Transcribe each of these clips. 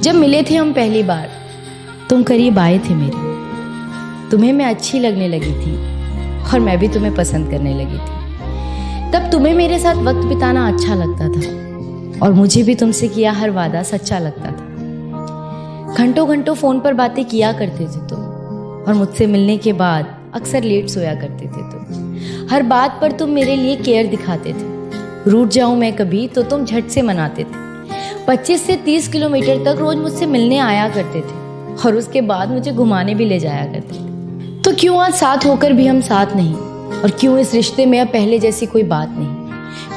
जब मिले थे हम पहली बार, तुम करीब आए थे मेरे। तुम्हें मैं अच्छी लगने लगी थी और मैं भी तुम्हें पसंद करने लगी थी। तब तुम्हें मेरे साथ वक्त बिताना अच्छा लगता था और मुझे भी तुमसे किया हर वादा सच्चा लगता था। घंटों घंटों फोन पर बातें किया करते थे तुम और मुझसे मिलने के बाद अक्सर लेट सोया करते थे तुम। हर बात पर तुम मेरे लिए केयर दिखाते थे। रूठ जाऊं मैं कभी तो तुम झट से मनाते थे। 25 से 30 किलोमीटर तक रोज मुझसे मिलने आया करते थे और उसके बाद मुझे घुमाने भी ले जाया करते थे। तो क्यों आज साथ होकर भी हम साथ नहीं, और क्यों इस रिश्ते में अब पहले जैसी कोई बात नहीं?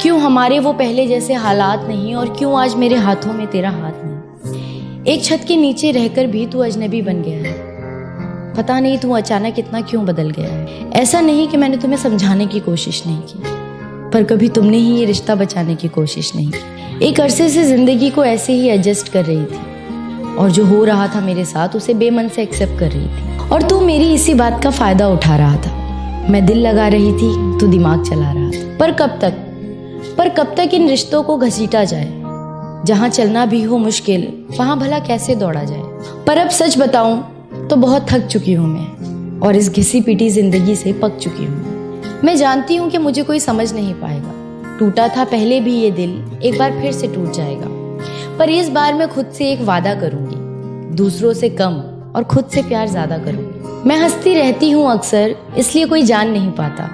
क्यों हमारे वो पहले जैसे हालात नहीं, और क्यों आज मेरे हाथों में तेरा हाथ नहीं? एक छत के नीचे रहकर भी तू अजनबी बन गया है। पता नहीं तू अचानक इतना क्यों बदल गया है। ऐसा नहीं कि मैंने तुम्हें समझाने की कोशिश नहीं की, पर कभी तुमने ही ये रिश्ता बचाने की कोशिश नहीं की। एक अरसे से जिंदगी को ऐसे ही एडजस्ट कर रही थी और जो हो रहा था मेरे साथ उसे बेमन से एक्सेप्ट कर रही थी, और तू मेरी इसी बात का फायदा उठा रहा था। मैं दिल लगा रही थी, तू दिमाग चला रहा था। पर कब तक इन रिश्तों को घसीटा जाए? जहाँ चलना भी हो मुश्किल, वहाँ भला कैसे दौड़ा जाए? पर अब सच बताऊं तो बहुत थक चुकी हूँ मैं, और इस घिसी पिटी जिंदगी से पक चुकी हूँ। मैं जानती हूँ कि मुझे कोई समझ नहीं पाएगा। टूटा था पहले भी ये दिल, एक बार फिर से टूट जाएगा। पर इस बार मैं खुद से एक वादा करूंगी, दूसरों से कम और खुद से प्यार ज्यादा करूंगी। मैं हंसती रहती हूँ अक्सर, इसलिए कोई जान नहीं पाता,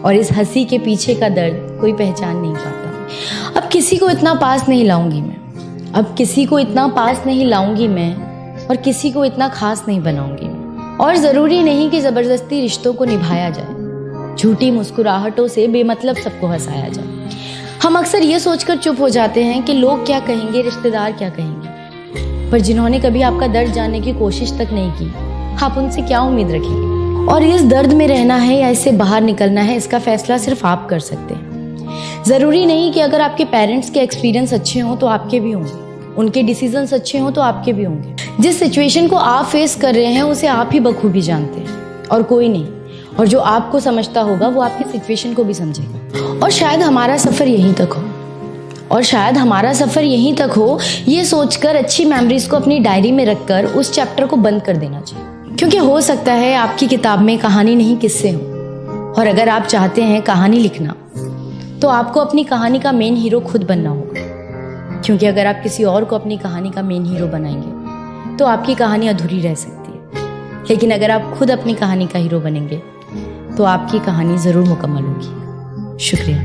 और इस हंसी के पीछे का दर्द कोई पहचान नहीं पाता। अब किसी को इतना पास नहीं लाऊंगी मैं, अब किसी को इतना पास नहीं लाऊंगी मैं, और किसी को इतना खास नहीं बनाऊंगी मैं। और जरूरी नहीं कि जबरदस्ती रिश्तों को निभाया जाए, झूठी मुस्कुराहटों से बेमतलब सबको हंसाया जाए। हम अक्सर ये सोचकर चुप हो जाते हैं कि लोग क्या कहेंगे, रिश्तेदार क्या कहेंगे, पर जिन्होंने कभी आपका दर्द जानने की कोशिश तक नहीं की, आप उनसे क्या उम्मीद रखेंगे? और इस दर्द में रहना है या इससे बाहर निकलना है, इसका फैसला सिर्फ आप कर सकते हैं। जरूरी नहीं कि अगर आपके पेरेंट्स के एक्सपीरियंस अच्छे हों तो आपके भी होंगे, उनके डिसीजंस अच्छे हों तो आपके भी होंगे। जिस सिचुएशन को आप फेस कर रहे हैं उसे आप ही बखूबी जानते हैं और कोई नहीं, और जो आपको समझता होगा वो आपकी सिचुएशन को भी समझेगा। और शायद हमारा सफर यहीं तक हो, ये सोचकर अच्छी मेमोरीज को अपनी डायरी में रखकर उस चैप्टर को बंद कर देना चाहिए। क्योंकि हो सकता है आपकी किताब में कहानी नहीं किस्से हो, और अगर आप चाहते हैं कहानी लिखना तो आपको अपनी कहानी का मेन हीरो खुद बनना होगा। क्योंकि अगर आप किसी और को अपनी कहानी का मेन हीरो बनाएंगे तो आपकी कहानी अधूरी रह सकती है, लेकिन अगर आप खुद अपनी कहानी का हीरो बनेंगे तो आपकी कहानी जरूर मुकम्मल होगी। शुक्रिया।